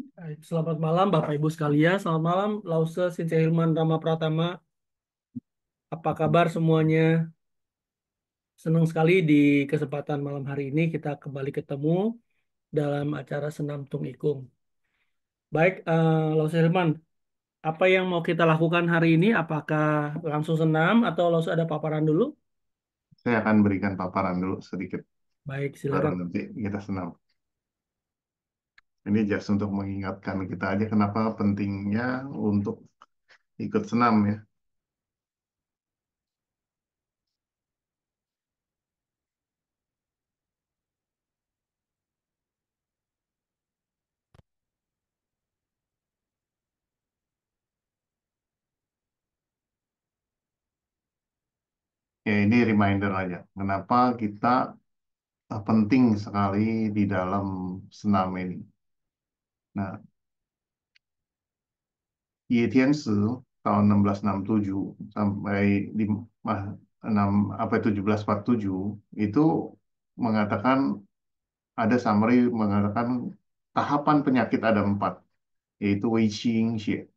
Baik, selamat malam Bapak Ibu sekalian. Selamat malam Lause Sintia Hilman Rama Pratama. Apa kabar semuanya? Senang sekali di kesempatan malam hari ini kita kembali ketemu dalam acara Senam Tung Ikung. Baik, Lause Hilman, apa yang mau kita lakukan hari ini? Apakah langsung senam atau Lause ada paparan dulu? Saya akan berikan paparan dulu sedikit, Baik, baru silakan. nanti kita senam. Ini just untuk mengingatkan kita aja kenapa pentingnya untuk ikut senam ya. Ya ini reminder aja, kenapa kita penting sekali di dalam senam ini. Nah, Ye Tianzi tahun 1667 sampai di ah, 6 apa 1747 itu mengatakan ada summary mengatakan tahapan penyakit ada 4, yaitu Wei Qing Xie.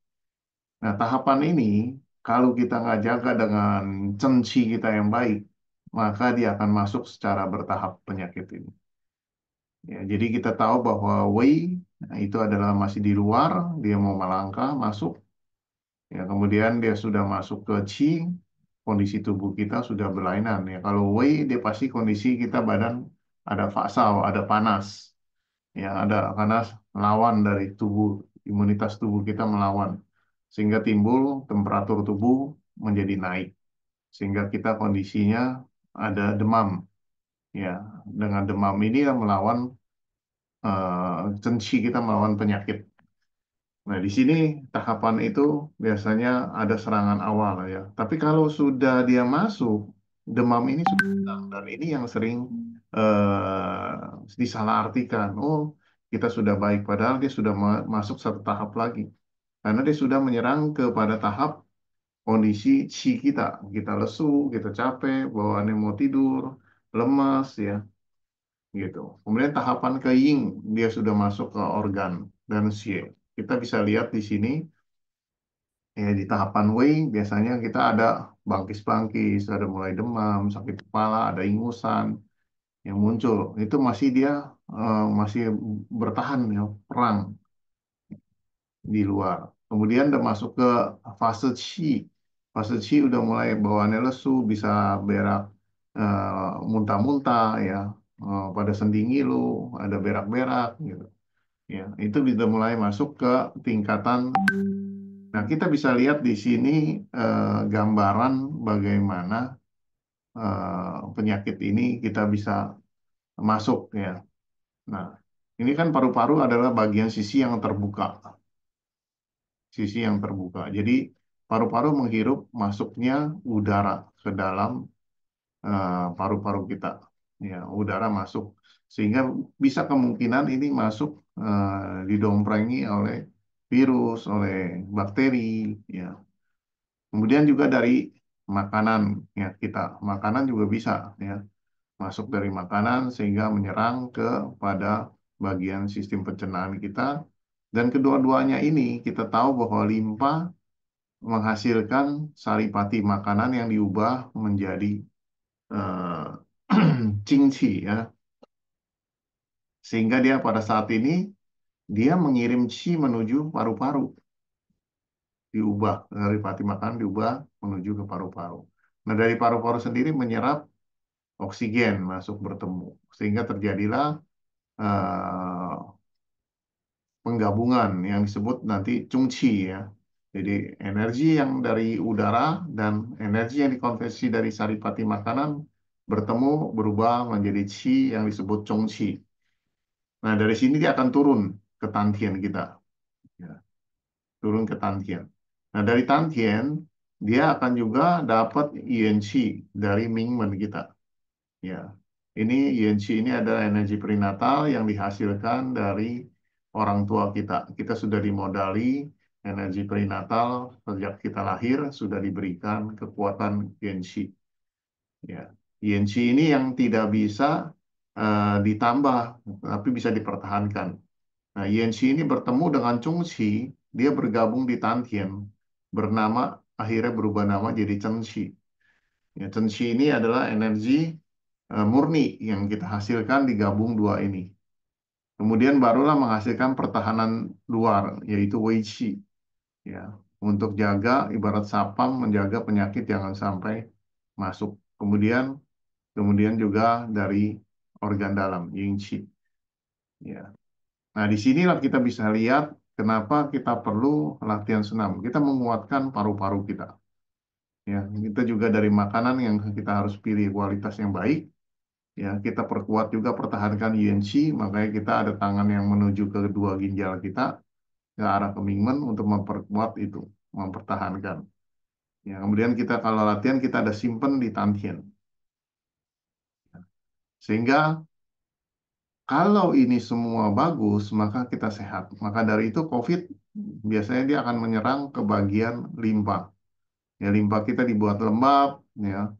Nah, tahapan ini kalau kita nggak jaga dengan cenci kita yang baik, maka dia akan masuk secara bertahap penyakit ini. Ya, jadi kita tahu bahwa Wei itu adalah masih di luar, dia mau melangkah masuk. Ya, kemudian dia sudah masuk ke Qi, kondisi tubuh kita sudah berlainan. Ya, kalau Wei dia pasti kondisi kita badan ada fasau, ada panas. Ya, ada karena lawan dari tubuh, imunitas tubuh kita melawan, sehingga timbul temperatur tubuh menjadi naik, sehingga kita kondisinya ada demam. Ya, dengan demam ini ya melawan tensi kita melawan penyakit. Nah, di sini tahapan itu biasanya ada serangan awal ya. Tapi kalau sudah dia masuk, demam ini sudah datang. Dan ini yang sering disalahartikan. Oh, kita sudah baik, padahal dia sudah masuk satu tahap lagi. Karena dia sudah menyerang kepada tahap kondisi chi kita. Kita lesu, kita capek, bawaannya mau tidur, lemas ya, gitu. Kemudian tahapan ke yin, dia sudah masuk ke organ dan xie. Kita bisa lihat di sini. Ya, di tahapan Wei biasanya kita ada bangkis-bangkis, ada mulai demam, sakit kepala, ada ingusan yang muncul. Itu masih dia masih bertahan ya, perang di luar. Kemudian udah masuk ke fase Qi. Fase Qi udah mulai bawaannya lesu, bisa berak, muntah-muntah ya, pada sendi ngilu, ada berak-berak gitu. Ya, itu bisa mulai masuk ke tingkatan. Nah, kita bisa lihat di sini gambaran bagaimana penyakit ini kita bisa masuk ya. Nah, ini kan paru-paru adalah bagian sisi yang terbuka, sisi yang terbuka. Jadi paru-paru menghirup masuknya udara ke dalam paru-paru kita. Ya, udara masuk sehingga bisa kemungkinan ini masuk didomprengi oleh virus, oleh bakteri, ya. Kemudian juga dari makanan ya kita, makanan juga bisa ya masuk dari makanan sehingga menyerang kepada bagian sistem pencernaan kita. Dan kedua-duanya ini kita tahu bahwa limpa menghasilkan saripati makanan yang diubah menjadi eh, cingci ya, sehingga dia pada saat ini dia mengirim qi menuju paru-paru, diubah dari pati makanan diubah menuju ke paru-paru. Nah, dari paru-paru sendiri menyerap oksigen masuk bertemu sehingga terjadilah eh, penggabungan yang disebut nanti cungci ya. Jadi energi yang dari udara dan energi yang dikonversi dari saripati makanan bertemu berubah menjadi qi yang disebut congqi. Nah, dari sini dia akan turun ke tantien kita, ya, turun ke tantien. Nah, dari tantien dia akan juga dapat yuanqi dari mingmen kita. Ya, ini Yensi ini adalah energi perinatal yang dihasilkan dari orang tua kita. Kita sudah dimodali energi perinatal sejak kita lahir sudah diberikan kekuatan Yensi. Ya, Yensi ini yang tidak bisa ditambah, tapi bisa dipertahankan. Nah, Yanxi ini bertemu dengan Chongqi, dia bergabung di Tantien, bernama akhirnya berubah nama jadi Chenxi. Ya, Chenxi ini adalah energi murni yang kita hasilkan digabung dua ini. Kemudian barulah menghasilkan pertahanan luar, yaitu Weiqi. Ya, untuk jaga ibarat sapam menjaga penyakit jangan sampai masuk. Kemudian kemudian juga dari organ dalam, Yingqi. Ya. Nah, disinilah kita bisa lihat kenapa kita perlu latihan senam. Kita menguatkan paru-paru kita. Ya, kita juga dari makanan yang kita harus pilih kualitas yang baik. Ya, kita perkuat juga pertahankan Yunqi, makanya kita ada tangan yang menuju ke kedua ginjal kita ke arah kemingmen untuk memperkuat itu, mempertahankan. Ya, kemudian kita kalau latihan kita ada simpen di Tantien. Sehingga kalau ini semua bagus, maka kita sehat. Maka dari itu COVID biasanya dia akan menyerang ke bagian limpa. Ya, limpa kita dibuat lembab, ya,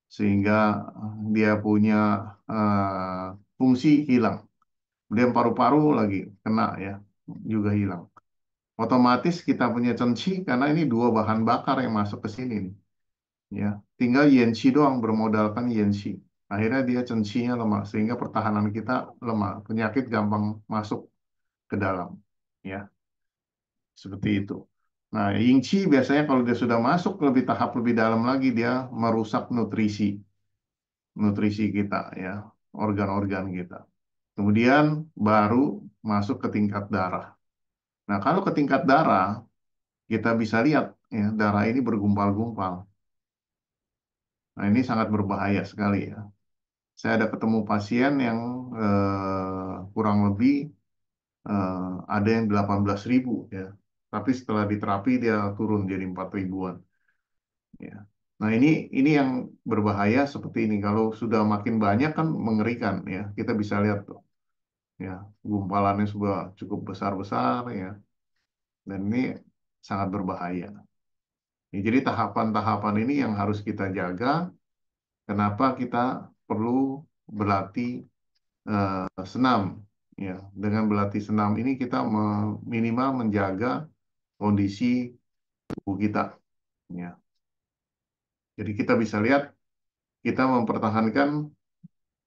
sehingga dia punya fungsi hilang. Kemudian paru-paru lagi kena ya, juga hilang. Otomatis kita punya cenci karena ini dua bahan bakar yang masuk ke sini nih. Ya, tinggal Yensi doang bermodalkan Yensi. Akhirnya dia censinya lemah sehingga pertahanan kita lemah, penyakit gampang masuk ke dalam. Ya, seperti itu. Nah, Yingqi biasanya kalau dia sudah masuk lebih tahap lebih dalam lagi dia merusak nutrisi kita ya, organ-organ kita. Kemudian baru masuk ke tingkat darah. Nah, kalau ke tingkat darah kita bisa lihat ya, darah ini bergumpal-gumpal. Nah, ini sangat berbahaya sekali ya. Saya ada ketemu pasien yang kurang lebih ada yang 18.000 ya. Tapi setelah diterapi dia turun jadi 4 ribuan. Ya. Nah, ini yang berbahaya seperti ini. Kalau sudah makin banyak kan mengerikan ya. Kita bisa lihat tuh ya, gumpalannya sudah cukup besar-besar ya. Dan ini sangat berbahaya. Ya, jadi tahapan-tahapan ini yang harus kita jaga. Kenapa kita perlu berlatih senam? Ya, dengan berlatih senam ini kita minimal menjaga kondisi tubuh kita. Ya, jadi kita bisa lihat kita mempertahankan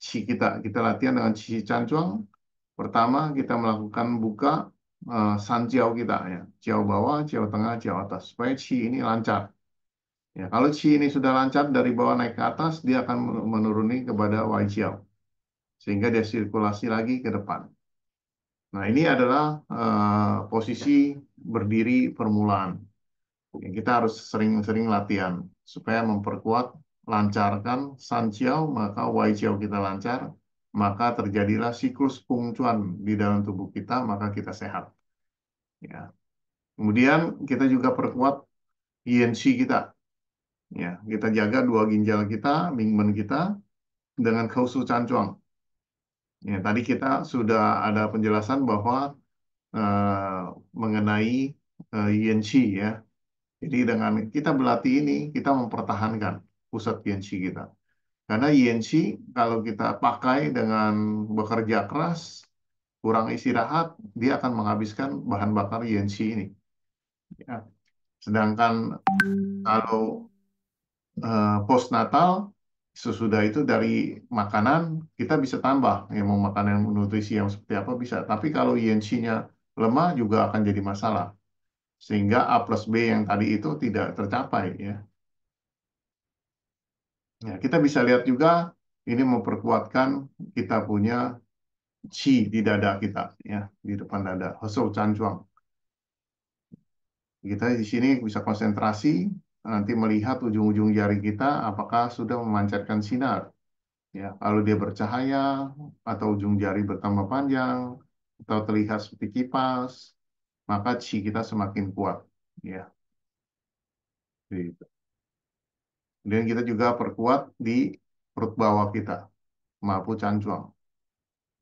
chi kita. Kita latihan dengan chi cancuang. Pertama kita melakukan buka san jiao kita ya, jiao bawah, jiao tengah, jiao atas supaya chi ini lancar. Ya, kalau chi ini sudah lancar dari bawah naik ke atas, dia akan menuruni kepada wai jiao sehingga dia sirkulasi lagi ke depan. Nah, ini adalah posisi berdiri permulaan. Kita harus sering-sering latihan supaya memperkuat, lancarkan San Chiao, maka Wai Chiao kita lancar, maka terjadilah siklus pungcuan di dalam tubuh kita, maka kita sehat. Ya. Kemudian kita juga perkuat Yin Qi kita. Ya, kita jaga dua ginjal kita, Mingmen kita dengan Kausu Cancuang. Ya, tadi kita sudah ada penjelasan bahwa eh, mengenai Yin Qi ya. Jadi dengan kita berlatih ini, kita mempertahankan pusat Yensi kita. Karena Yensi kalau kita pakai dengan bekerja keras, kurang istirahat, dia akan menghabiskan bahan bakar Yensi ini. Ya. Sedangkan kalau postnatal, sesudah itu dari makanan, kita bisa tambah. Ya, mau makanan yang nutrisi yang seperti apa bisa. Tapi kalau Yensinya lemah juga akan jadi masalah. Sehingga A plus B yang tadi itu tidak tercapai. Ya. Ya, kita bisa lihat juga ini memperkuatkan kita punya chi di dada kita, ya, di depan dada, Hosou Cancuang. Kita di sini bisa konsentrasi, nanti melihat ujung-ujung jari kita apakah sudah memancarkan sinar. Ya, kalau dia bercahaya atau ujung jari bertambah panjang atau terlihat seperti kipas, maka chi kita semakin kuat. Ya, gitu. Kemudian kita juga perkuat di perut bawah kita, Mapu Cancuang.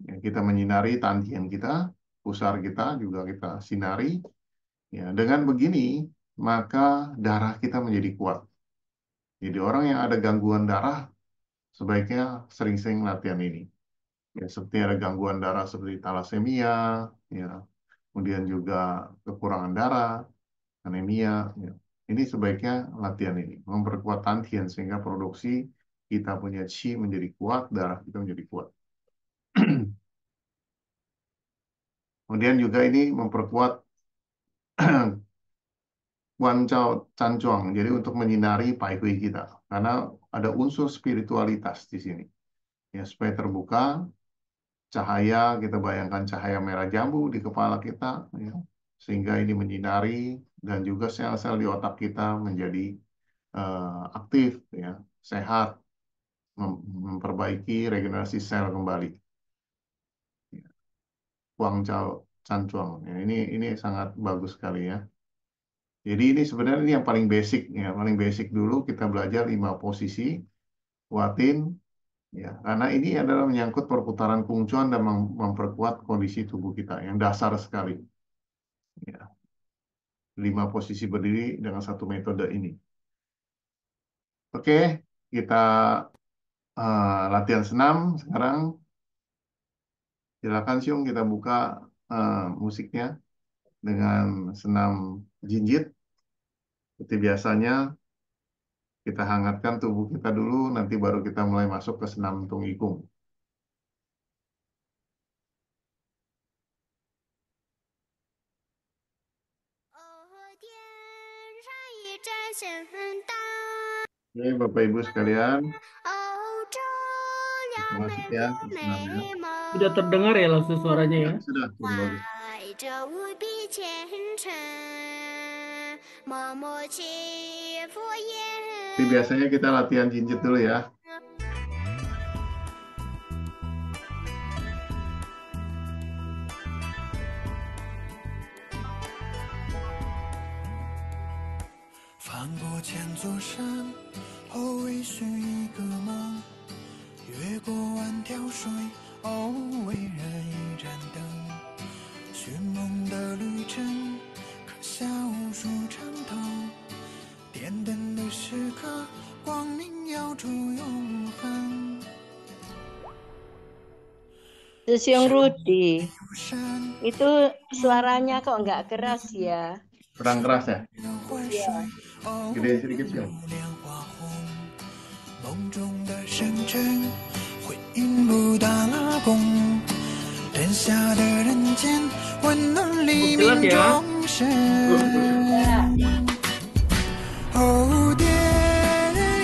Ya, kita menyinari tantien kita, pusar kita juga kita sinari. Ya, dengan begini, maka darah kita menjadi kuat. Jadi orang yang ada gangguan darah, sebaiknya sering-sering latihan ini. Ya, seperti ada gangguan darah seperti talasemia, ya, kemudian juga kekurangan darah, anemia. Ya. Ini sebaiknya latihan ini memperkuat Tantien sehingga produksi kita punya qi menjadi kuat, darah kita menjadi kuat. Kemudian juga ini memperkuat Wan Chao Chan Chuang, jadi untuk menyinari Pai Hui kita, karena ada unsur spiritualitas di sini. Ya, supaya terbuka cahaya, kita bayangkan cahaya merah jambu di kepala kita, ya, sehingga ini menyinari dan juga sel-sel di otak kita menjadi aktif, ya, sehat, memperbaiki regenerasi sel kembali. Ya. Wang Chao Chan Chuang, ya, ini sangat bagus sekali ya. Jadi ini sebenarnya ini yang paling basic ya, paling basic dulu kita belajar 5 posisi, kuatin ya, karena ini adalah menyangkut perputaran kungcuan dan memperkuat kondisi tubuh kita yang dasar sekali. Ya, 5 posisi berdiri dengan satu metode ini. Oke, kita latihan senam sekarang. Silakan Siung kita buka musiknya dengan senam jinjit. Seperti biasanya kita hangatkan tubuh kita dulu, nanti baru kita mulai masuk ke senam tung ikung. 哦， Oke, Bapak Ibu sekalian, 欧洲 kita 两 masuk 美 ya 个 ke senamnya. 美梦， Sudah terdengar ya langsung suaranya ya? Sudah bagus. 怀着无比虔诚，默默祈福耶。 Jadi biasanya kita latihan jinjit dulu ya. 翻过千座山，后为寻一个梦，越过万条水，哦，为人一盏灯。寻梦的旅程，刻下无数长头，点灯的时刻，光明耀出永恒。 Susiung Rudi, 有山 itu suaranya kok nggak keras ya? Kurang keras ya? 的淮水，哦， Gedein sedikit sih. 莲花红，梦中的深沉会引不大拉弓，灯下的人间温暖黎明众生。哦，点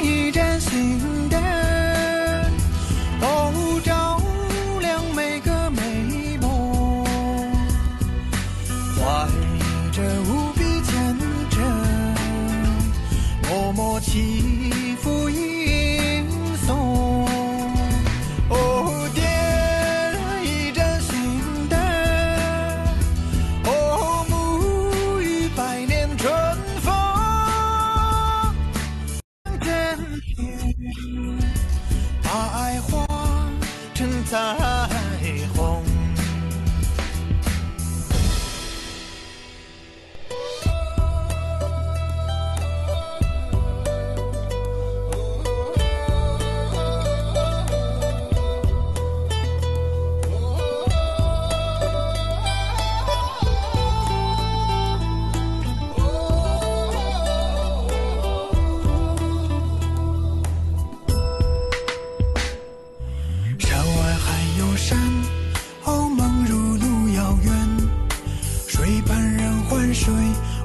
一盏心灯，哦，照亮每个美梦，怀着无比虔诚，默默祈福吟诵。哦，点一盏心灯，哦，沐浴百年春风，真天把爱化成彩虹。 山外还有山，哦，梦如路遥远。水畔人欢水，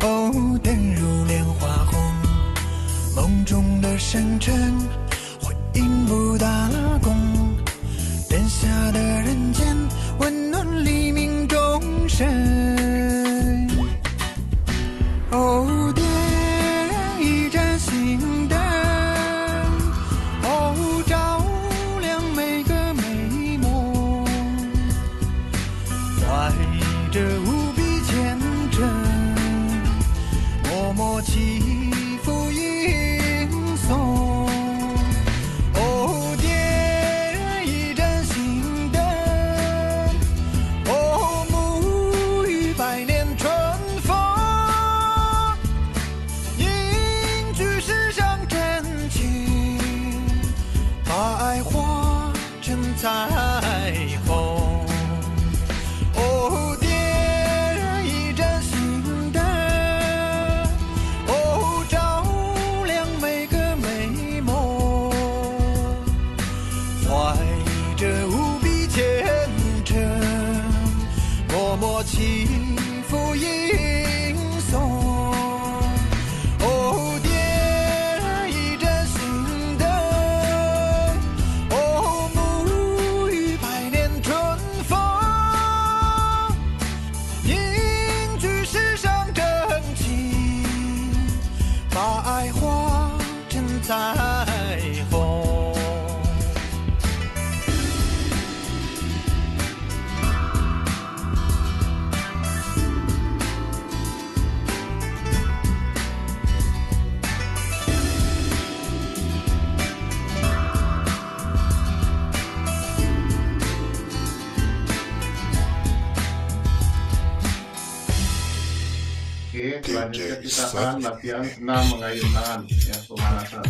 哦，灯如莲花红。梦中的深沉会引不大拉弓，灯下的人间温暖黎明众生。哦，点一盏心灯，哦，照亮每个美梦，怀着无比虔诚，默默祈福吟诵。哦，点一盏心灯，哦，沐浴百年春风。 凝聚世上真情，把爱化成彩虹。哦，点默默起伏吟诵。哦，点一盏心灯，哦，沐浴百年春风，凝聚世上真情，把爱化成彩虹。Oke, selanjutnya kita akan latihan senam mengayun tangan, ya, pemanasan.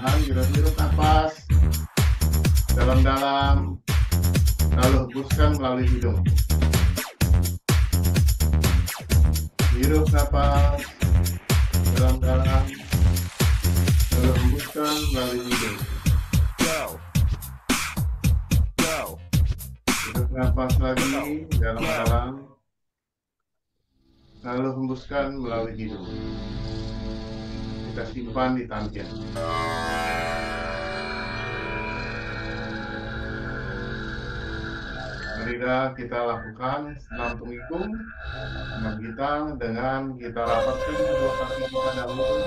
Tahan, hirup nafas dalam-dalam, lalu hembuskan melalui hidung. Hirup nafas dalam-dalam, lalu hembuskan melalui hidung. Hirup nafas lagi dalam-dalam, lalu hembuskan melalui hidung. Kita simpan di tangkian. Marilah kita lakukan senam penghitung kita dengan kita rapatkan kedua kaki kita dahulu,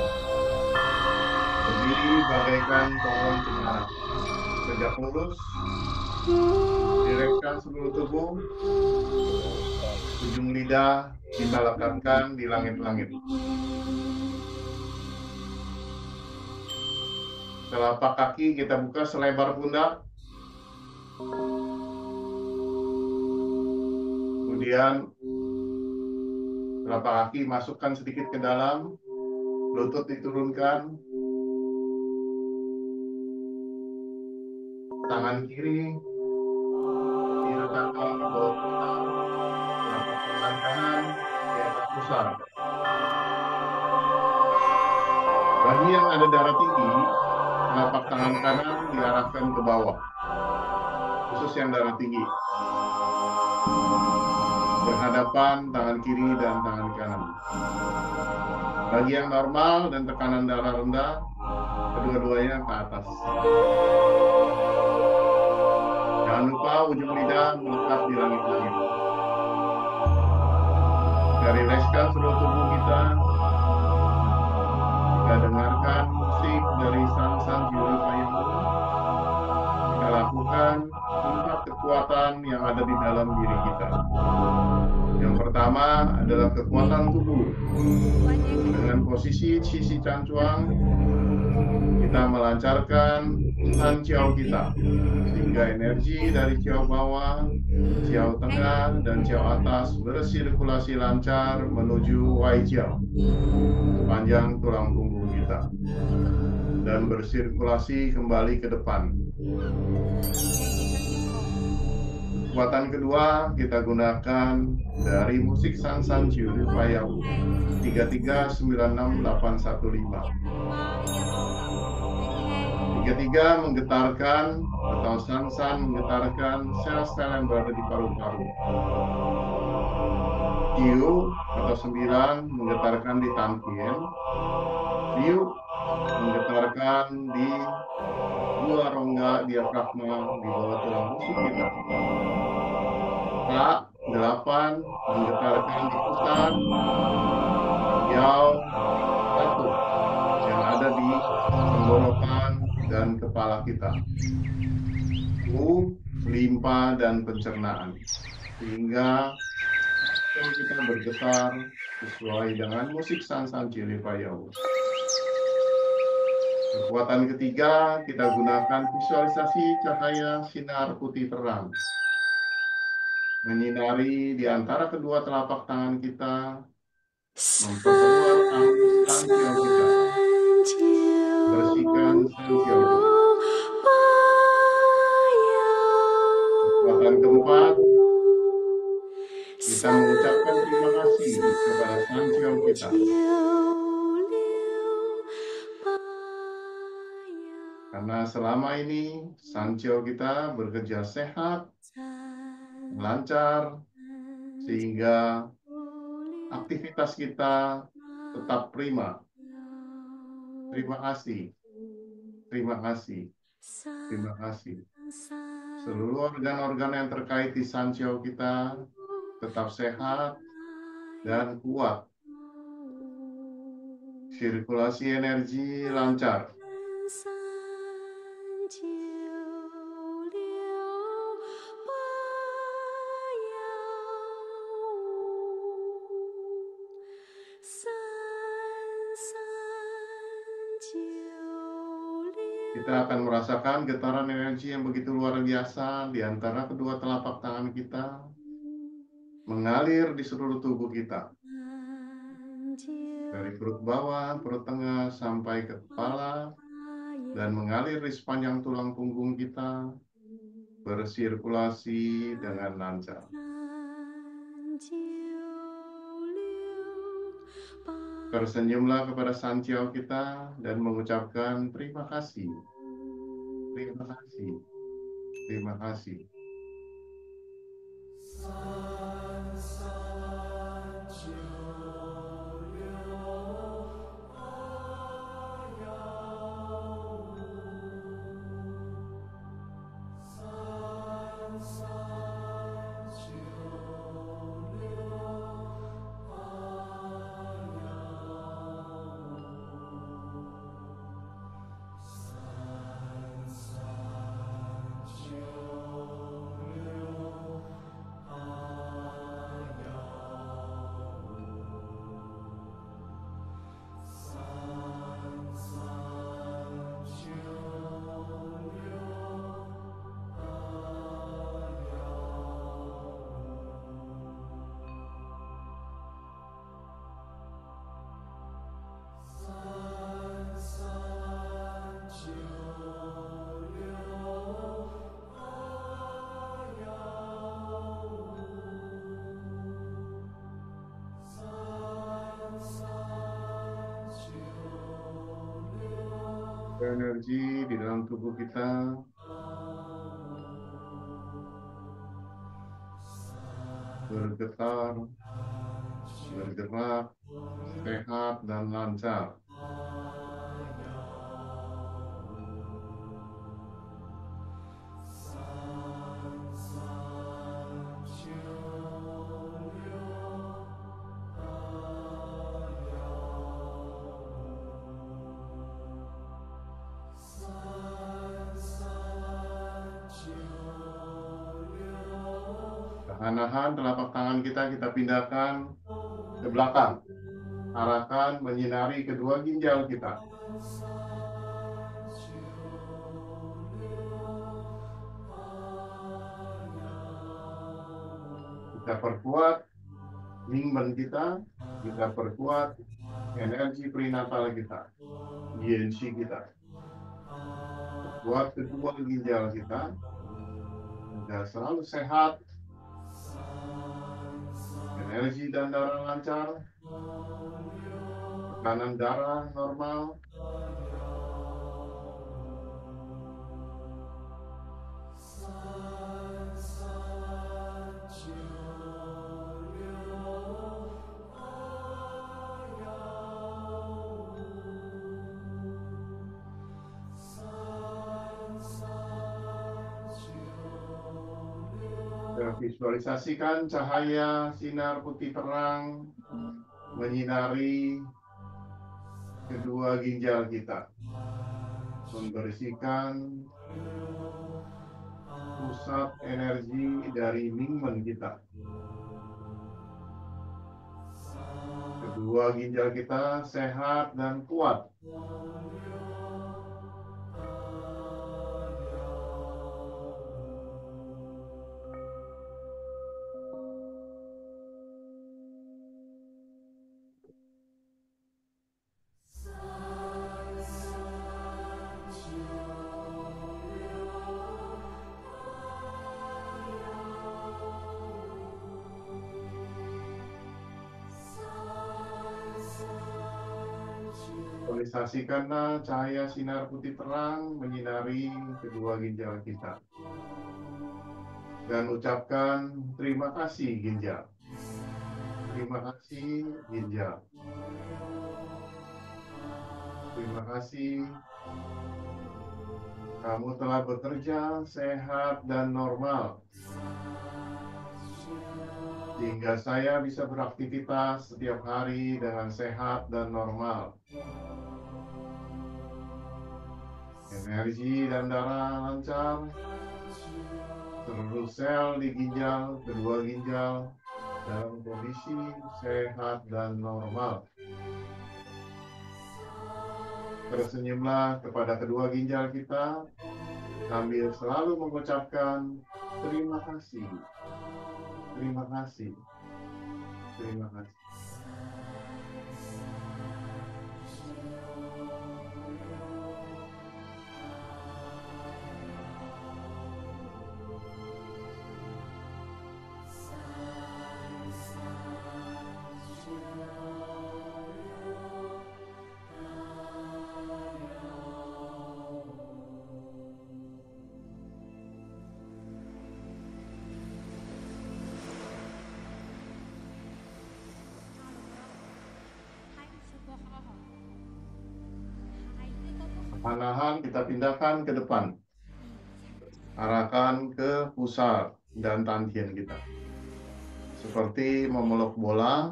berdiri bagaikan pohon cemara, tegak lurus, direkkan seluruh tubuh, ujung lidah kita lekatkan di langit-langit. Telapak kaki kita buka selebar pundak. Kemudian telapak kaki masukkan sedikit ke dalam, lutut diturunkan, tangan kiri diletakkan di bawah pundak, telapak tangan kanan di atas pusar. Bagi yang ada darah tinggi, telapak tangan kanan diarahkan ke bawah, khusus yang darah tinggi. Berhadapan tangan kiri dan tangan kanan. Bagi yang normal dan tekanan darah rendah, kedua-duanya ke atas. Jangan lupa ujung lidah melekat di langit-langit. Kita rilekskan seluruh tubuh kita. Kita dengarkan musik dari Sang Juru Payung. Kita lakukan 4 kekuatan yang ada di dalam diri kita. Yang pertama adalah kekuatan tubuh. Dengan posisi sisi cancuang, kita melancarkan San Chiao kita, sehingga energi dari Chiao bawah, Chiao tengah, dan Chiao atas bersirkulasi lancar menuju Wai Chiao, sepanjang tulang punggung kita, dan bersirkulasi kembali ke depan. Kekuatan kedua kita gunakan dari musik San Juru Payung 3396815. 33 menggetarkan atau San menggetarkan sel-sel yang berada di paru-paru. Q atau 9 menggetarkan di tangkien. Liu menggetarkan di dua rongga diafragma di bawah tulang rusuk kita. K 8 menggetarkan di pusat. Yao 1 yang ada di tenggorokan dan kepala kita. U limpa dan pencernaan, sehingga kita bergetar sesuai dengan musik San Juru Payung. Kekuatan ketiga, kita gunakan visualisasi cahaya sinar putih terang. Menyinari di antara kedua telapak tangan kita, memperluar arus San kita. Bersihkan San kita. Kekuatan keempat, kita mengucapkan terima kasih kepada San kita. Karena selama ini San kita bekerja sehat, lancar, sehingga aktivitas kita tetap prima. Terima kasih, terima kasih, terima kasih. Seluruh organ-organ yang terkait di San kita tetap sehat dan kuat. Sirkulasi energi lancar. Kita akan merasakan getaran energi yang begitu luar biasa di antara kedua telapak tangan kita, mengalir di seluruh tubuh kita. Dari perut bawah, perut tengah, sampai ke kepala, dan mengalir di sepanjang tulang punggung kita, bersirkulasi dengan lancar. Tersenyumlah kepada Sanciao kita dan mengucapkan terima kasih. Terima kasih. Terima kasih. Energi di dalam tubuh kita bergetar, bergerak, sehat dan lancar. Tahan-tahan telapak tangan kita pindahkan ke belakang. Arahkan menyinari kedua ginjal kita. Kita perkuat Mingmen kita, kita perkuat energi prenatal kita, Yin-Qi kita. Perkuat kedua ginjal kita, agar selalu sehat, energi dan darah lancar, tekanan darah normal, visualisasikan cahaya sinar putih terang menyinari kedua ginjal kita, membersihkan pusat energi dari Mingmen kita. Kedua ginjal kita sehat dan kuat. Visualisasikanlah cahaya sinar putih terang menyinari kedua ginjal kita. Dan ucapkan terima kasih ginjal. Terima kasih ginjal. Terima kasih. Kamu telah bekerja sehat dan normal. Sehingga saya bisa beraktivitas setiap hari dengan sehat dan normal. Energi dan darah lancar. Seluruh sel di ginjal, kedua ginjal, dalam kondisi sehat dan normal. Tersenyumlah kepada kedua ginjal kita, sambil selalu mengucapkan terima kasih, terima kasih, terima kasih. Panahan kita pindahkan ke depan. Arahkan ke pusar dan tantien kita. Seperti memeluk bola,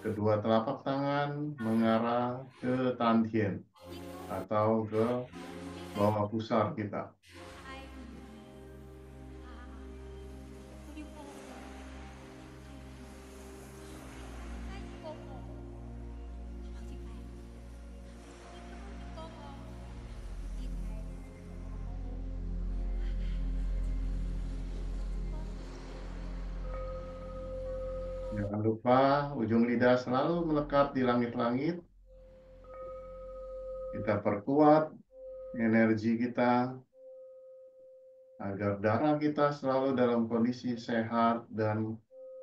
kedua telapak tangan mengarah ke tantien atau ke bawah pusar kita. Jangan lupa ujung lidah selalu melekat di langit-langit. Kita perkuat energi kita agar darah kita selalu dalam kondisi sehat dan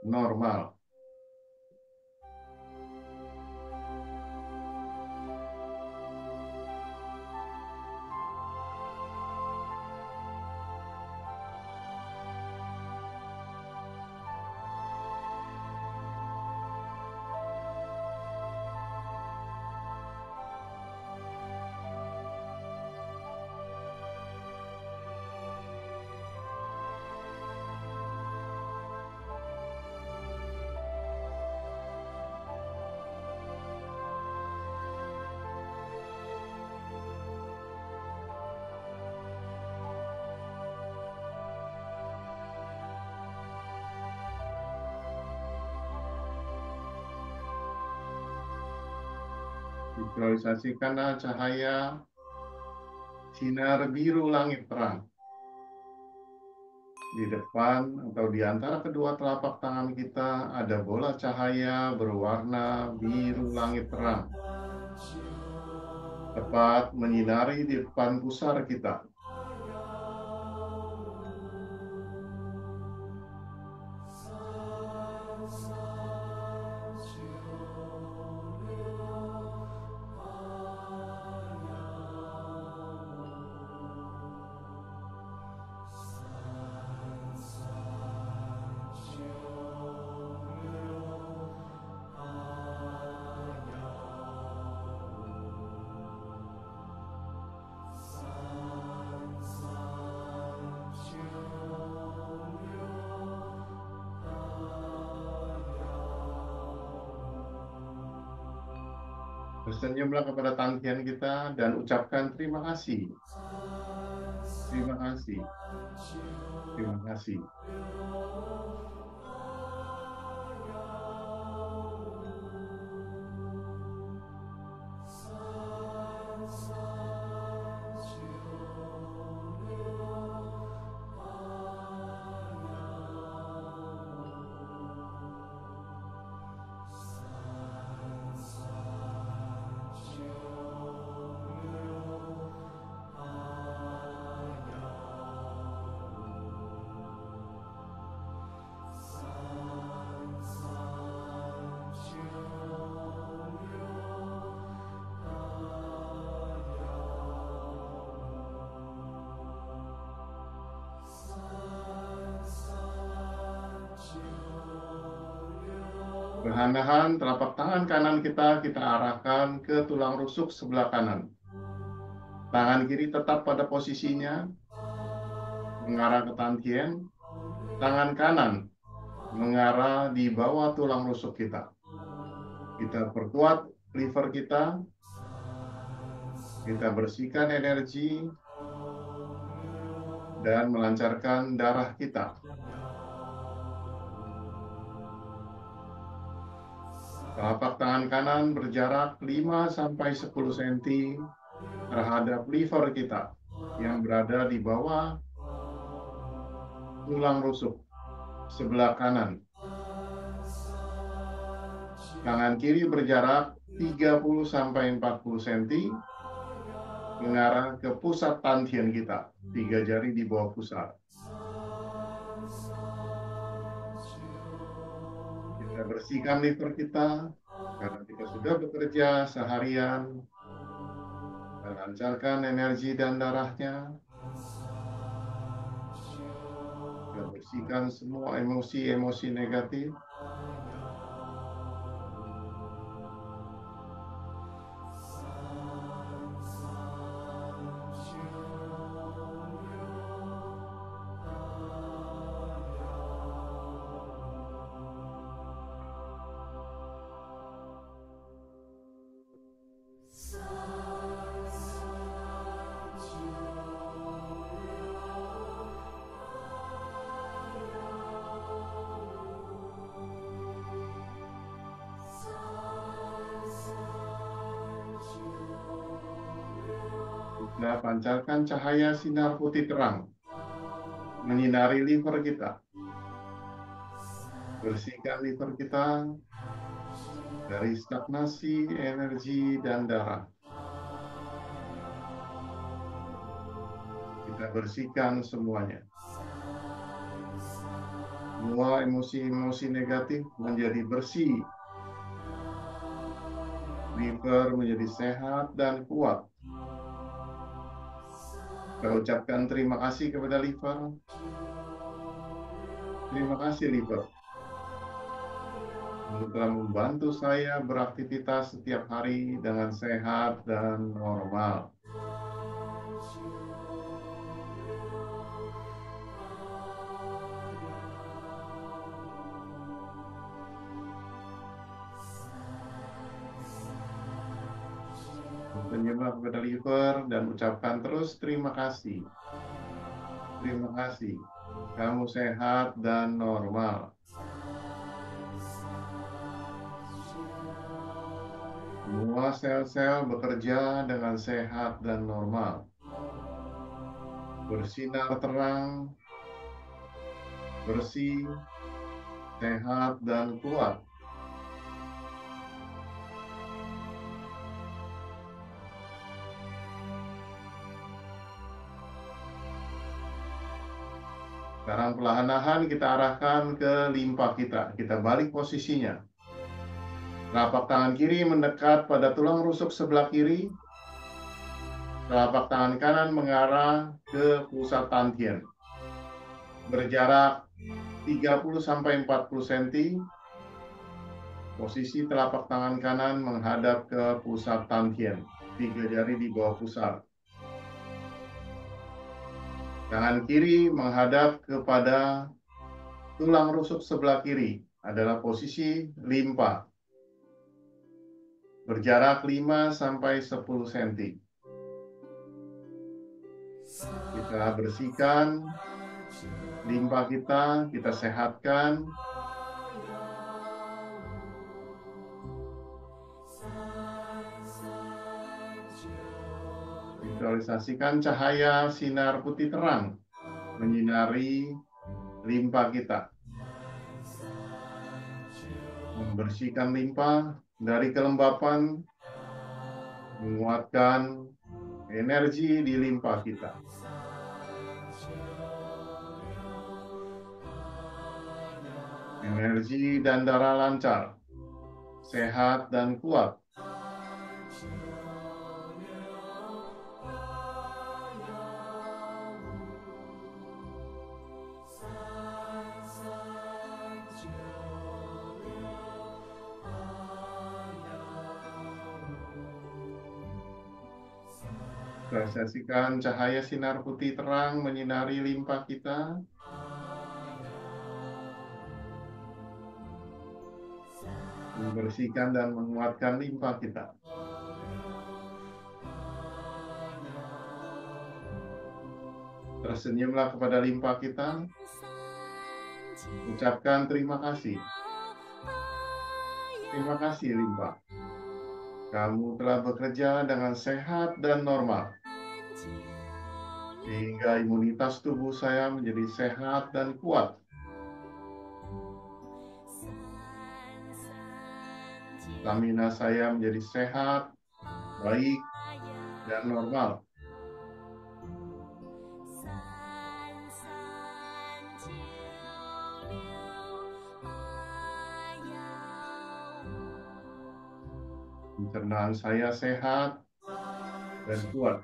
normal. Visualisasikanlah cahaya sinar biru langit terang. Di depan atau di antara kedua telapak tangan kita ada bola cahaya berwarna biru langit terang. Tepat menyinari di depan pusar kita. Tersenyumlah kepada tangkian kita dan ucapkan terima kasih. Terima kasih. Terima kasih. Perlahan-lahan telapak tangan kanan kita arahkan ke tulang rusuk sebelah kanan. Tangan kiri tetap pada posisinya, mengarah ke tantien. Tangan kanan mengarah di bawah tulang rusuk kita. Kita perkuat liver kita. Kita bersihkan energi dan melancarkan darah kita. Telapak tangan kanan berjarak 5-10 cm terhadap liver kita yang berada di bawah tulang rusuk sebelah kanan. Tangan kiri berjarak 30-40 cm mengarah ke pusat tantien kita, 3 jari di bawah pusat. Kita bersihkan liver kita karena kita sudah bekerja seharian, melancarkan energi dan darahnya. Kita bersihkan semua emosi-emosi negatif. Nah, pancarkan cahaya sinar putih terang menyinari liver kita. Bersihkan liver kita dari stagnasi energi dan darah. Kita bersihkan semuanya. Semua emosi-emosi negatif menjadi bersih. Liver menjadi sehat dan kuat. Kita ucapkan terima kasih kepada liver. Terima kasih liver. Kamu telah membantu saya beraktivitas setiap hari dengan sehat dan normal. Senyumlah kepada liver dan ucapkan terus terima kasih. Terima kasih. Kamu sehat dan normal. Semua sel-sel bekerja dengan sehat dan normal. Bersinar terang, bersih, sehat, dan kuat. Sekarang perlahan-lahan kita arahkan ke limpa kita. Kita balik posisinya. Telapak tangan kiri mendekat pada tulang rusuk sebelah kiri. Telapak tangan kanan mengarah ke pusat tantien. Berjarak 30-40 cm. Posisi telapak tangan kanan menghadap ke pusat tantien. 3 jari di bawah pusat. Tangan kiri menghadap kepada tulang rusuk sebelah kiri. Adalah posisi limpa. Berjarak 5-10 cm. Kita bersihkan limpa kita sehatkan. Visualisasikan cahaya sinar putih terang menyinari limpa kita. Membersihkan limpa dari kelembapan, menguatkan energi di limpa kita. Energi dan darah lancar, sehat dan kuat. Saksikan cahaya sinar putih terang menyinari limpa kita. Membersihkan dan menguatkan limpa kita. Tersenyumlah kepada limpa kita. Ucapkan terima kasih. Terima kasih limpa. Kamu telah bekerja dengan sehat dan normal. Sehingga imunitas tubuh saya menjadi sehat dan kuat. Stamina saya menjadi sehat, baik, dan normal. Pencernaan saya sehat dan kuat.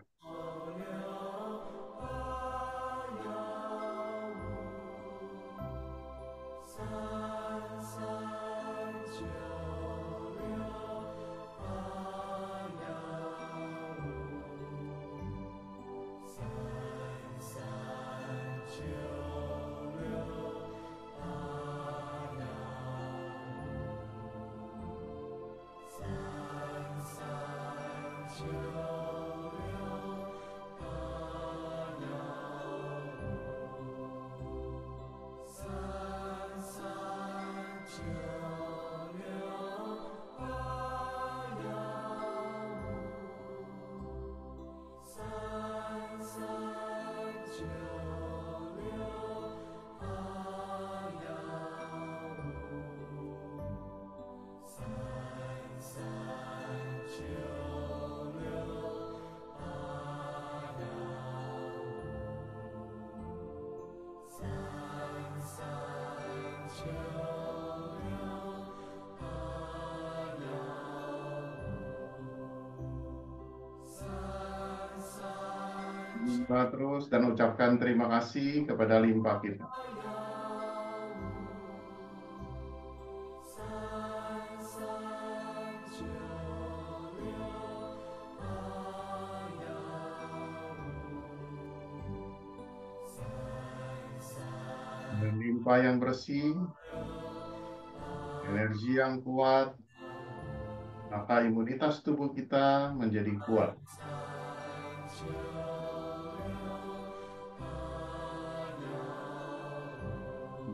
Limpa terus dan ucapkan terima kasih kepada limpa kita. Dan limpa yang bersih, energi yang kuat, maka imunitas tubuh kita menjadi kuat.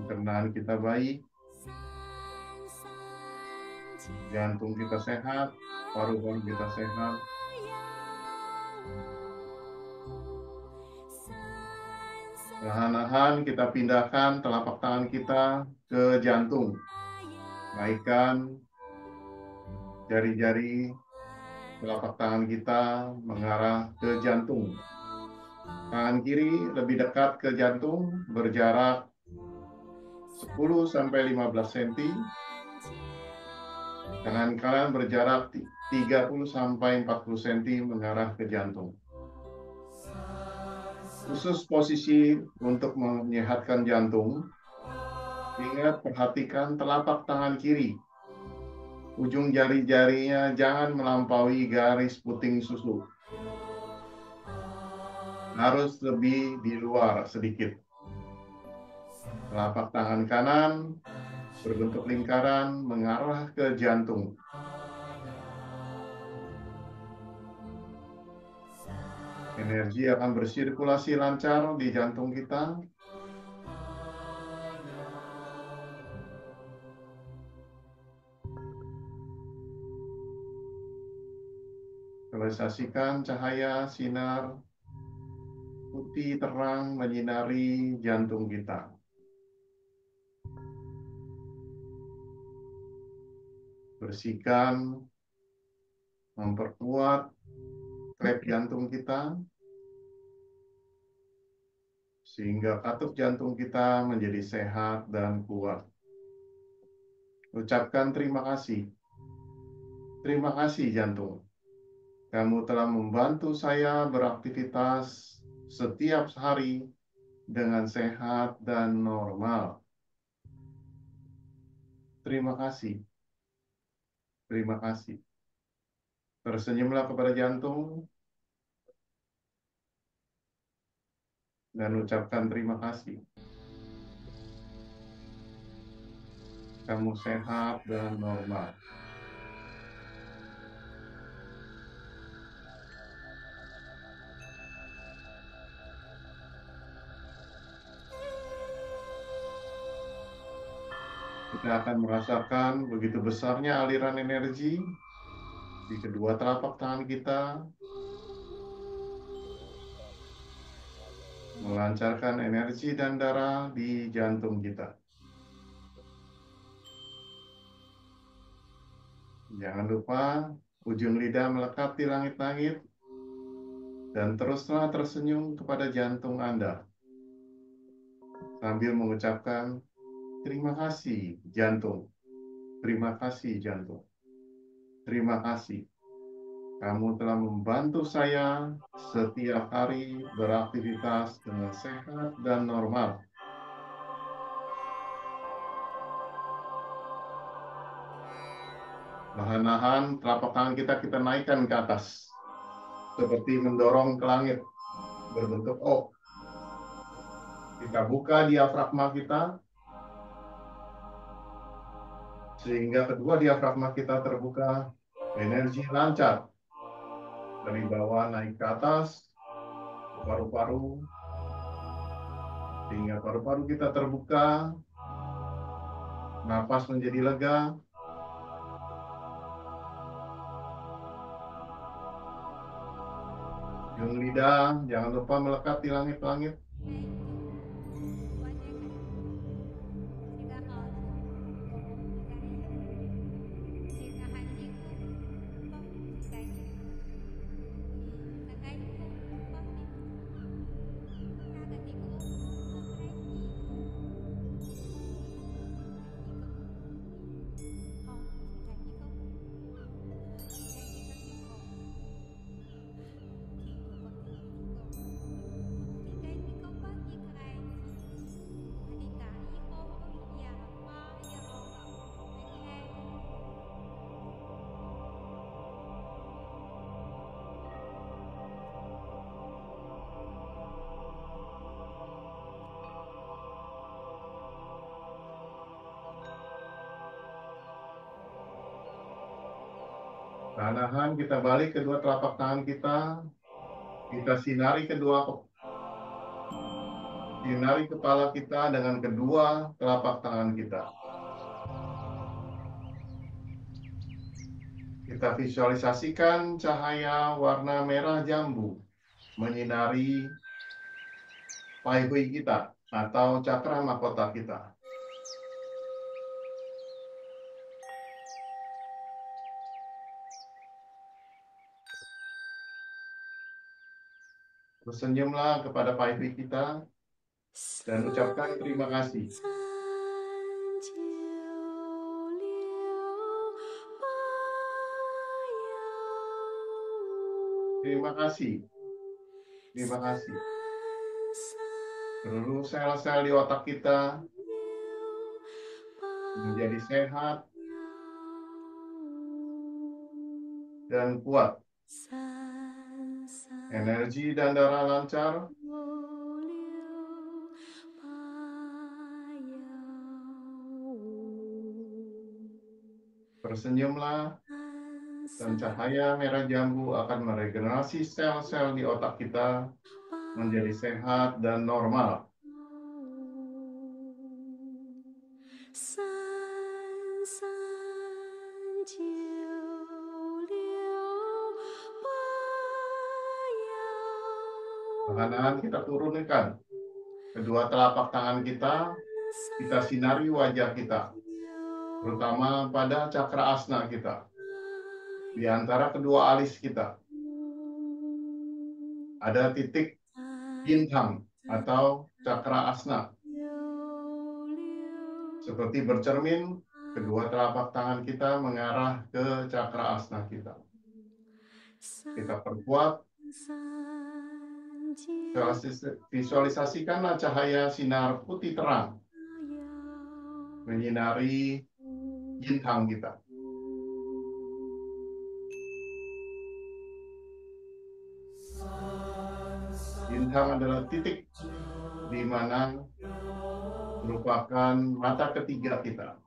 Pencernaan kita baik, jantung kita sehat, paru-paru kita sehat. Perlahan-lahan kita pindahkan telapak tangan kita ke jantung. Naikkan jari-jari telapak tangan kita mengarah ke jantung. Tangan kiri lebih dekat ke jantung, berjarak 10-15 cm. Tangan kanan berjarak 30-40 cm mengarah ke jantung. Khusus posisi untuk menyehatkan jantung, ingat perhatikan telapak tangan kiri. Ujung jari-jarinya jangan melampaui garis puting susu. Harus lebih di luar sedikit. Telapak tangan kanan berbentuk lingkaran mengarah ke jantung. Energi akan bersirkulasi lancar di jantung kita. Visualisasikan cahaya sinar putih terang menyinari jantung kita. Bersihkan, memperkuat klep jantung kita, sehingga katup jantung kita menjadi sehat dan kuat. Ucapkan terima kasih. Terima kasih jantung. Kamu telah membantu saya beraktivitas setiap hari dengan sehat dan normal. Terima kasih. Terima kasih. Tersenyumlah kepada jantung dan ucapkan terima kasih. Kamu sehat dan normal. Kita akan merasakan begitu besarnya aliran energi di kedua telapak tangan kita, melancarkan energi dan darah di jantung kita. Jangan lupa ujung lidah melekat di langit-langit dan teruslah tersenyum kepada jantung Anda sambil mengucapkan terima kasih jantung, terima kasih jantung, terima kasih. Kamu telah membantu saya setiap hari beraktivitas dengan sehat dan normal. Perlahan-lahan telapak tangan kita naikkan ke atas, seperti mendorong ke langit, berbentuk O. Kita buka diafragma kita, sehingga kedua diafragma kita terbuka, energi lancar. Dari bawah naik ke atas, ke paru-paru, sehingga paru-paru kita terbuka, napas menjadi lega. Ujung lidah jangan lupa melekat di langit-langit. Perlahan kita balik kedua telapak tangan kita. Kita sinari kepala kita dengan kedua telapak tangan kita. Kita visualisasikan cahaya warna merah jambu menyinari Pai Hui kita atau cakra mahkota kita. Tersenyumlah kepada Pai Hui kita dan ucapkan terima kasih. Terima kasih. Terima kasih. Seluruh sel-sel di otak kita menjadi sehat dan kuat. Energi dan darah lancar. Tersenyumlah dan cahaya merah jambu akan meregenerasi sel-sel di otak kita menjadi sehat dan normal. Perlahan kita turunkan kedua telapak tangan kita, kita sinari wajah kita, terutama pada cakra asna kita, di antara kedua alis kita. Ada titik bintang atau cakra asna. Seperti bercermin, kedua telapak tangan kita mengarah ke cakra asna kita. Kita perkuat. Visualisasikanlah cahaya sinar putih terang menyinari bintang kita. Bintang adalah titik di mana merupakan mata ketiga kita.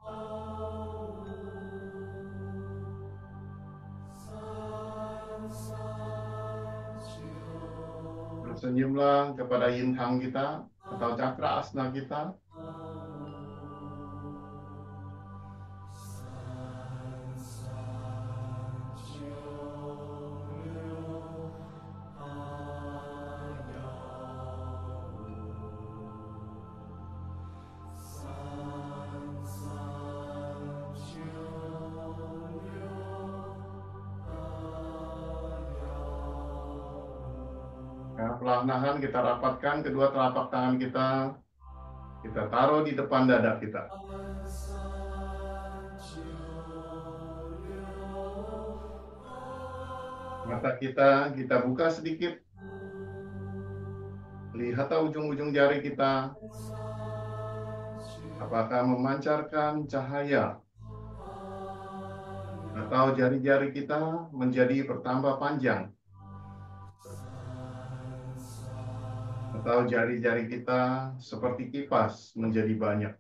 Senyumlah kepada yinhang kita atau cakra asna kita. Perlahan kita rapatkan kedua telapak tangan kita. Kita taruh di depan dada kita. Mata kita buka sedikit. Lihatlah ujung-ujung jari kita. Apakah memancarkan cahaya? Atau jari-jari kita menjadi bertambah panjang? Atau jari-jari kita seperti kipas menjadi banyak?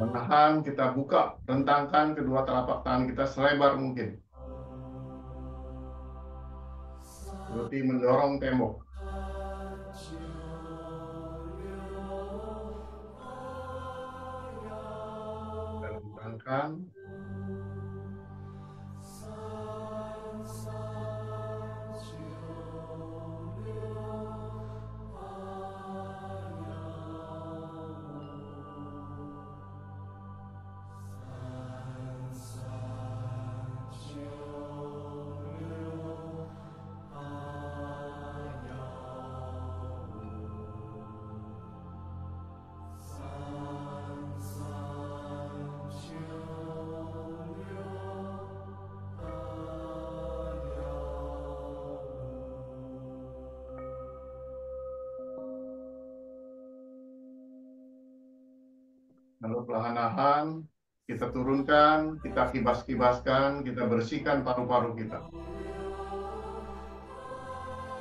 Perlahan kita buka, rentangkan kedua telapak tangan kita selebar mungkin. Seperti mendorong tembok. Dan rentangkan. perlahan-lahan kita turunkan, kita kibas-kibaskan, kita bersihkan paru-paru kita.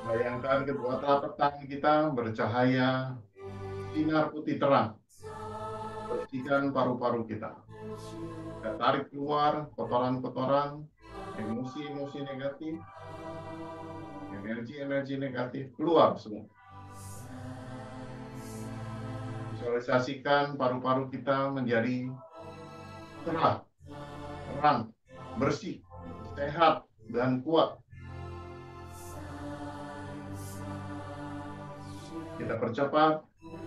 Bayangkan kedua telapak tangan kita bercahaya, sinar putih terang. Bersihkan paru-paru kita. Kita tarik keluar kotoran-kotoran, emosi-emosi negatif, energi-energi negatif, keluar semua. Visualisasikan paru-paru kita menjadi cerah, terang, bersih, sehat, dan kuat. Kita percepat,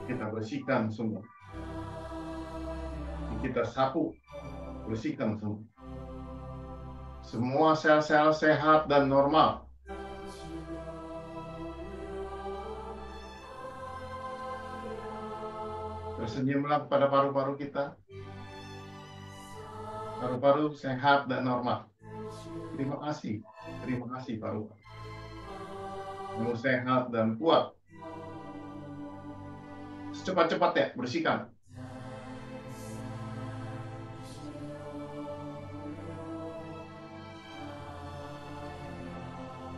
kita bersihkan semua. Kita sapu, bersihkan semua. Semua sel-sel sehat dan normal. Tersenyumlah pada paru-paru kita. Paru-paru sehat dan normal. Terima kasih paru-paru. Kamu sehat dan kuat. Secepat-cepatnya bersihkan.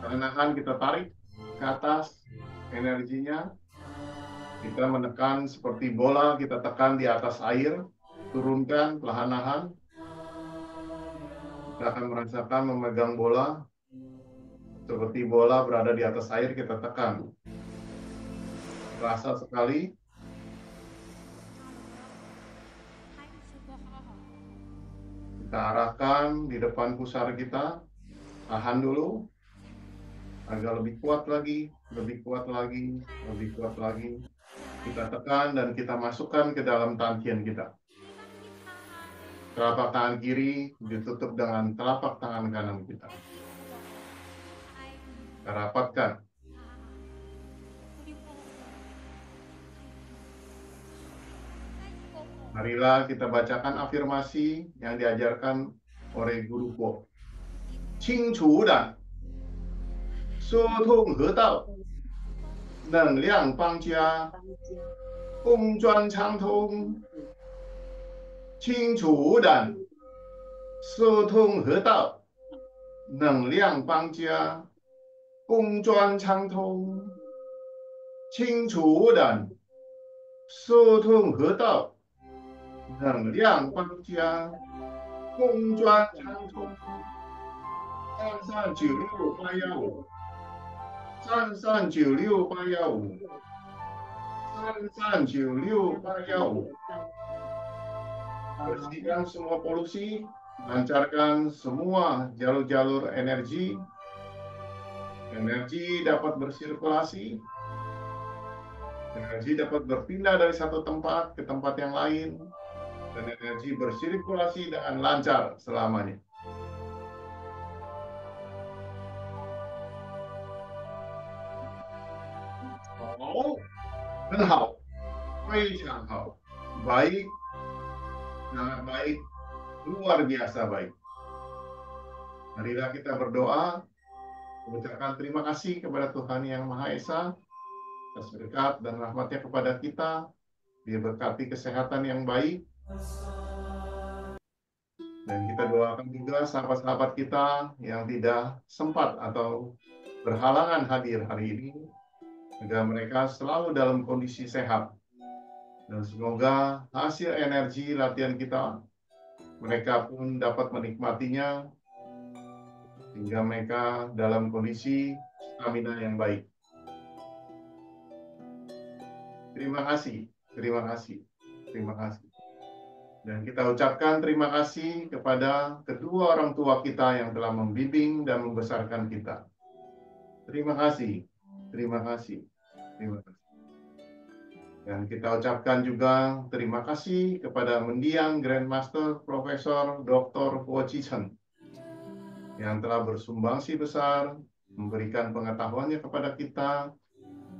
Perlahan kita tarik ke atas energinya. Kita menekan seperti bola, kita tekan di atas air, turunkan perlahan-lahan. Kita akan merasakan memegang bola, seperti bola berada di atas air, kita tekan. Terasa sekali. Kita arahkan di depan pusar kita, tahan dulu, agar lebih kuat lagi, lebih kuat lagi, lebih kuat lagi. Kita tekan dan kita masukkan ke dalam tangkian kita. Telapak tangan kiri ditutup dengan telapak tangan kanan kita. Kita rapatkan. Marilah kita bacakan afirmasi yang diajarkan oleh Guru Po. Qing chu dan Su tong he dao, Neng liang bang jia, Gong zhuan chang tong, Qing chu dan Su tong he dao, Neng liang bang jia, Gong zhuan chang tong, Qing chu dan Su tong he dao, Neng liang bang jia, Gong zhuan chang tong. 33968515 33968515. Bersihkan semua polusi, lancarkan semua jalur-jalur energi. Energi dapat bersirkulasi. Energi dapat berpindah dari satu tempat ke tempat yang lain. Dan energi bersirkulasi dengan lancar selamanya. Oh, 很好，非常好，baik, sangat baik, luar biasa baik. Marilah kita berdoa, mengucapkan terima kasih kepada Tuhan Yang Maha Esa atas berkat dan rahmat-Nya kepada kita. Dia berkati kesehatan yang baik. Dan kita doakan juga sahabat-sahabat kita yang tidak sempat atau berhalangan hadir hari ini, agar mereka selalu dalam kondisi sehat. Dan semoga hasil energi latihan kita, mereka pun dapat menikmatinya, sehingga mereka dalam kondisi stamina yang baik. Terima kasih, terima kasih, terima kasih. Dan kita ucapkan terima kasih kepada kedua orang tua kita yang telah membimbing dan membesarkan kita. Terima kasih. Terima kasih. Terima kasih. Dan kita ucapkan juga terima kasih kepada mendiang Grandmaster Profesor Dr. Huo Chi-Chen yang telah bersumbangsi besar, memberikan pengetahuannya kepada kita,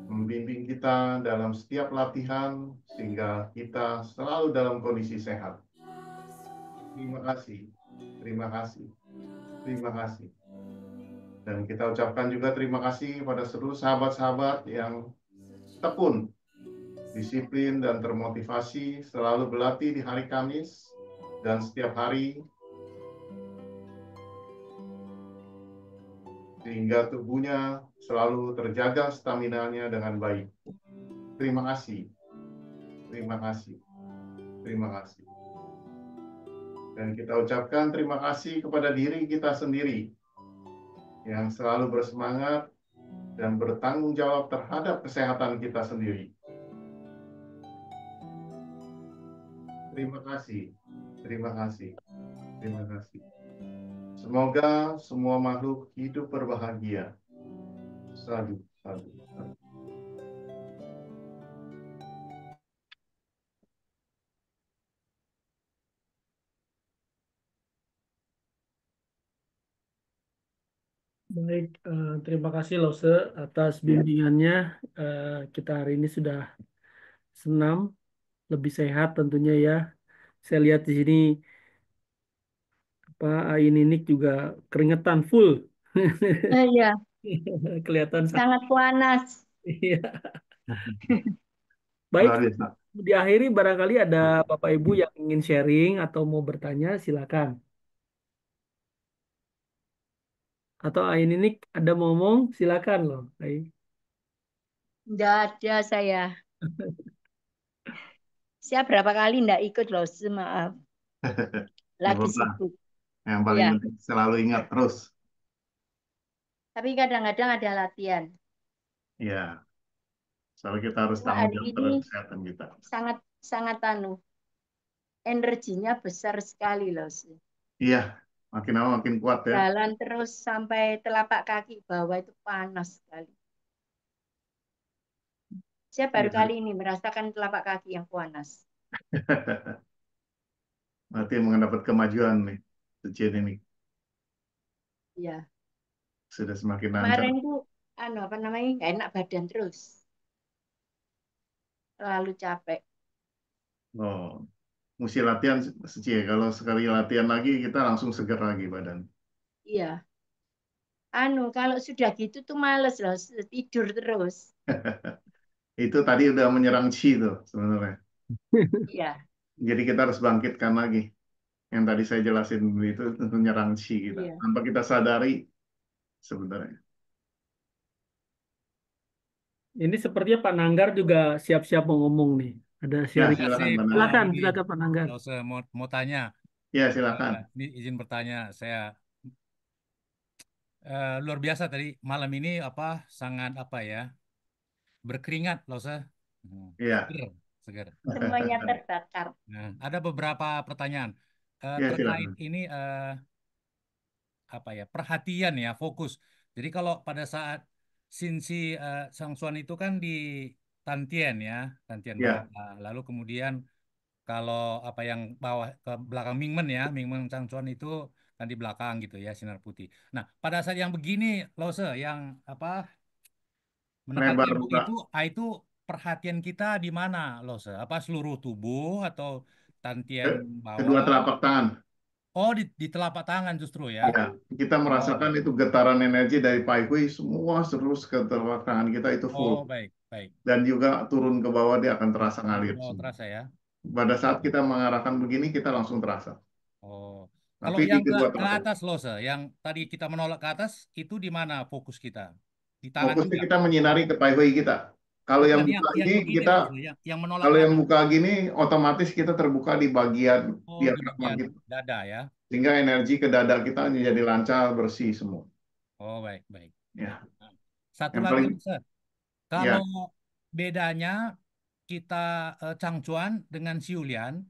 membimbing kita dalam setiap latihan, sehingga kita selalu dalam kondisi sehat. Terima kasih. Terima kasih. Terima kasih. Dan kita ucapkan juga terima kasih kepada seluruh sahabat-sahabat yang tekun disiplin dan termotivasi, selalu berlatih di hari Kamis dan setiap hari, sehingga tubuhnya selalu terjaga staminanya dengan baik. Terima kasih, terima kasih, terima kasih. Dan kita ucapkan terima kasih kepada diri kita sendiri yang selalu bersemangat dan bertanggung jawab terhadap kesehatan kita sendiri. Terima kasih, terima kasih, terima kasih. Semoga semua makhluk hidup berbahagia. Sadu, sadu, sadu. Baik, terima kasih Lose atas bimbingannya. Kita hari ini sudah senam, lebih sehat tentunya ya. Saya lihat di sini Pak Ain ini juga keringetan full. Iya, Kelihatan sangat. sangat panas. Iya. Baik, Luar biasa. diakhiri barangkali ada Bapak Ibu yang ingin sharing atau mau bertanya, silakan. Atau Ain ini ada mau ngomong, silakan loh. Ain. Nggak ada saya. Saya berapa kali nggak ikut loh, maaf. Nggak Lagi apa-apa. sibuk. Yang paling Ya, penting selalu ingat terus. tapi kadang-kadang ada latihan. Ya, selalu kita harus Cuma tanggung hari jawab ini terhadap kesehatan kita. sangat sangat energinya besar sekali loh. Iya, makin lama makin kuat ya. Jalan terus sampai telapak kaki bawah itu panas sekali. Saya baru Iya. kali ini merasakan telapak kaki yang panas. Berarti mendapat kemajuan nih, Sucian ini Iya. sudah semakin lancar. Kemarin tuh apa namanya? Nggak enak badan terus. Terlalu capek. Oh, mesti latihan Suci ya. Kalau sekali latihan lagi kita langsung segar lagi badan. Iya. Kalau sudah gitu tuh males loh, tidur terus. Itu tadi udah menyerang Qi tuh sebenarnya. Iya, Jadi kita harus bangkitkan lagi. Yang tadi saya jelasin dulu itu tentu menyerang Qi kita. iya. Tanpa kita sadari sebenarnya. Ini sepertinya Pak Nanggar juga siap-siap mau ngomong nih. Ada Ya, sharing. silakan Kasih Pak Pak Nanda. Silakan, ini, silakan Pak Nanggar. kalau saya mau tanya, Ya, silakan. ini izin bertanya, saya luar biasa tadi malam ini sangat ya berkeringat loh saya. Iya. Seger, seger. Semuanya terbakar. Nah, ada beberapa pertanyaan Ya, terkait silakan. ini perhatian ya, fokus. Jadi kalau pada saat Sinsi Sang Suan itu kan di Tantien ya, Tantien bawah. Ya, Lalu kemudian kalau yang bawah ke belakang Mingmen ya, Mingmen Sang Suan itu kan di belakang gitu ya, sinar putih. Nah, pada saat yang begini, Lose, yang menekan lebar tembok buka. itu perhatian kita di mana, Lose? Apa seluruh tubuh atau Tantien Kedua bawah? telapak tangan. Oh, di telapak tangan justru ya. Ya, kita Oh, merasakan baik. itu getaran energi dari Pai Hui semua terus ke telapak tangan kita itu full. Oh, baik, baik. Dan juga turun ke bawah dia akan terasa ngalir Oh, semua. terasa ya. Pada saat kita mengarahkan begini kita langsung terasa. Oh, kalau Tapi di yang kedua ke telapak atas, Lose, yang tadi kita menolak ke atas, itu di mana fokus kita? Di tangan fokusnya juga. kita menyinari ke Pai Hui kita. Kalau Oh, yang bukan buka yang ini begini, kita Lose, yang menolak kalau ke yang atas. buka gini otomatis kita terbuka di bagian Oh, di diafragma bagian kita. dada ya. Sehingga energi ke dada kita menjadi lancar, bersih semua. Oh, baik, baik. Ya, Nah, satu yang lagi, paling Lose. ya Kalau bedanya kita Changchuan dengan Siulian,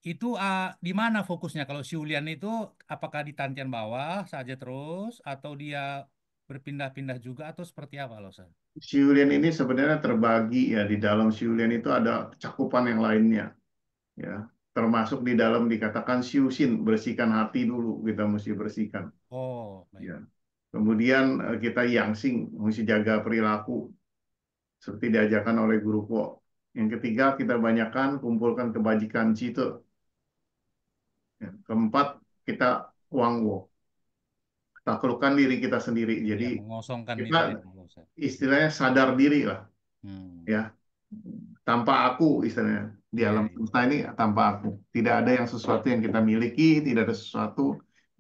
itu di mana fokusnya? Kalau Siulian itu apakah di Tantian bawah saja terus, atau dia berpindah-pindah juga, atau seperti apa, Lose? Siulian ini sebenarnya terbagi ya di dalam Siulian itu ada cakupan yang lainnya ya. Termasuk di dalam dikatakan Siusin, bersihkan hati dulu kita mesti bersihkan Oh, baik. ya. Kemudian kita Yangsing mesti jaga perilaku seperti diajarkan oleh Guru Po. Yang ketiga kita banyakkan kumpulkan kebajikan cita. Ya. Keempat kita Wangwo, taklukkan diri kita sendiri. Ya, Jadi mengosongkan kita itu ya, Lose. istilahnya sadar diri lah Hmm. ya. tanpa aku istilahnya di Iya, alam iya. semesta ini tanpa aku tidak ada yang sesuatu yang kita miliki, tidak ada sesuatu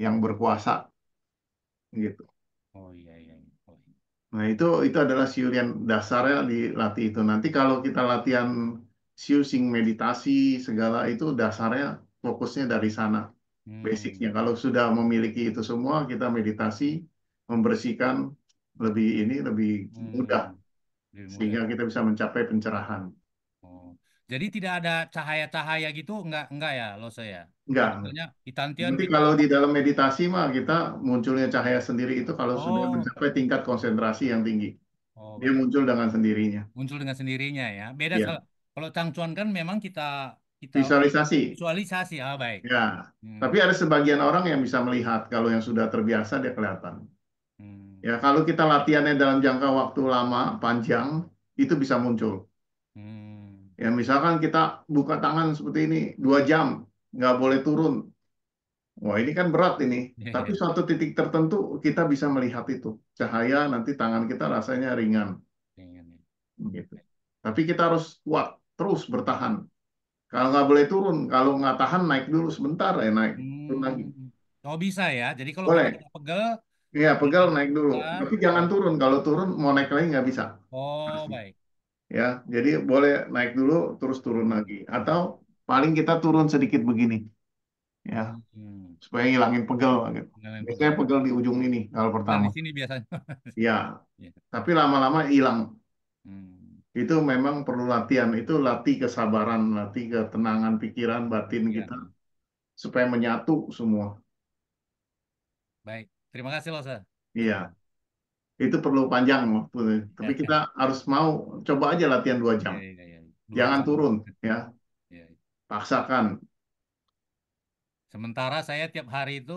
yang berkuasa gitu. Oh iya, iya, iya. Oh, iya. Nah, itu adalah siu yang dasarnya dilatih itu. Nanti kalau kita latihan siu sing meditasi segala itu dasarnya fokusnya dari sana. Basicnya Hmm, kalau sudah memiliki itu semua kita meditasi membersihkan lebih mudah hmm, lebih mudah. sehingga kita bisa mencapai pencerahan. Oh. Jadi tidak ada cahaya-cahaya gitu, enggak ya, lo saya. Jadi Enggak. misalnya di Tantian Nanti kita, kalau di dalam meditasi mah kita munculnya cahaya sendiri itu kalau sudah oh, mencapai tingkat konsentrasi yang tinggi. oh Dia baik, muncul dengan sendirinya. muncul dengan sendirinya ya. Beda Ya, kalau kalau Changchuan kan memang kita kita visualisasi. visualisasi, ah baik. Ya, Hmm, tapi ada sebagian orang yang bisa melihat kalau yang sudah terbiasa dia kelihatan. hmm, Ya, kalau kita latihannya dalam jangka waktu lama, panjang, itu bisa muncul. hmm. Ya, misalkan kita buka tangan seperti ini 2 jam, nggak boleh turun. Wah, ini kan berat ini. Iya, Tapi iya, suatu titik tertentu kita bisa melihat itu. Cahaya nanti tangan kita rasanya ringan. ingin, ya. Gitu. Tapi kita harus kuat, terus bertahan. Kalau nggak boleh turun, kalau nggak tahan naik dulu sebentar ya naik. Turun lagi. Hmm. Oh bisa ya. Jadi kalau kita Boleh. udah pegel, Iya, pegal kita naik dulu. pelan, Tapi jangan oh, turun. Kalau turun mau naik lagi nggak bisa. oh baik. Ya, jadi boleh naik dulu, terus turun Hmm, lagi. Atau paling kita turun sedikit begini, ya, hmm. supaya ngilangin pegel gitu. Dengan Biasanya pegel. pegel di ujung ini kalau Dan pertama. di sini biasanya. Ya, Iya. tapi lama-lama hilang. Hmm. Itu memang perlu latihan. Itu latih kesabaran, latih ketenangan pikiran, batin Iya, kita iya. supaya menyatu semua. Baik. Terima kasih loh, Sir. Iya, itu perlu panjang waktu. Tapi kita harus mau coba aja latihan 2 jam. Iya, iya, iya. Dua Jangan jam. turun, ya, Iya, iya. paksakan. Sementara saya tiap hari itu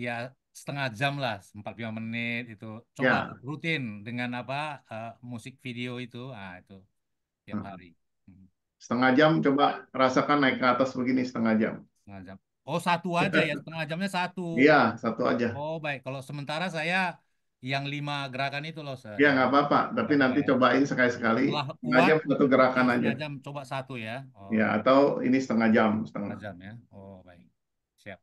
ya setengah jam lah, 45 menit itu. Coba Ya, rutin dengan apa musik video itu. Ah, itu tiap hari. Hmm, 1/2 jam coba rasakan naik ke atas begini 1/2 jam. setengah jam. Oh, satu aja ya, setengah jamnya satu. Iya, satu aja. Oh, baik. Kalau sementara saya yang 5 gerakan itu loh, Sir, Ya yang nggak apa-apa, tapi nggak apa-apa nanti ya. cobain sekali-sekali. Setelah 1/2 jam kuat, satu gerakan yang aja. setengah jam coba satu ya. Oh, Ya, atau ini 1/2 jam, setengah. setengah jam ya. Oh, baik. Siap.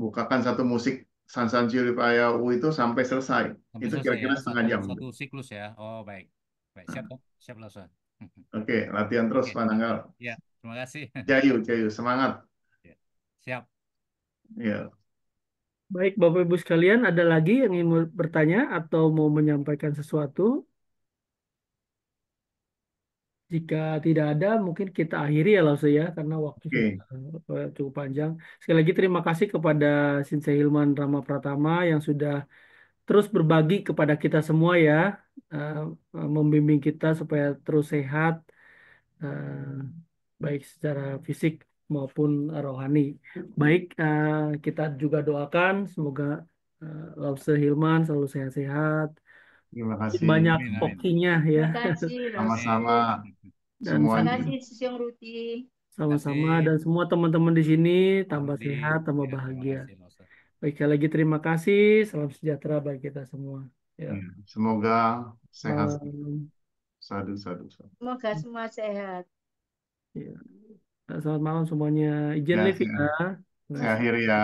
Bukakan satu musik Sansan Chiripayau itu sampai selesai. Sampai Itu selesai ya, kira-kira setengah satu jam. satu siklus ya. Oh, baik. Baik, siap dong. Siap loh, Sir. Oke, latihan terus Oke. Pak Nanggal. Ya, terima kasih. Jayu, Jayu, semangat. Ya. Siap. Ya, Baik, Bapak Ibu sekalian, ada lagi yang ingin bertanya atau mau menyampaikan sesuatu? Jika tidak ada, mungkin kita akhiri ya, Lause ya, karena waktu sudah oke. cukup panjang. Sekali lagi terima kasih kepada Sensei Hilman Rama Pratama yang sudah terus berbagi kepada kita semua ya, eh, membimbing kita supaya terus sehat, baik secara fisik maupun rohani. Baik, kita juga doakan semoga Lause Hilman selalu sehat-sehat, Terima kasih. banyak Amin, amin. hokinya ya, Terima kasih, Lose. Sama-sama dan Terima semuanya. kasih, Sisyong Ruti. sama-sama Kasih. dan semua teman-teman di sini tambah Rudy. sehat, tambah Ya, terima bahagia. kasih, loh, Sir. Baik, sekali lagi terima kasih. Salam sejahtera bagi kita semua. Ya, Ya, semoga sehat. malam. Sadu, sadu, sadu. Semoga semua sehat. Ya. Selamat malam semuanya. Izin Ya, live ya. Terima saya kasih. akhiri ya.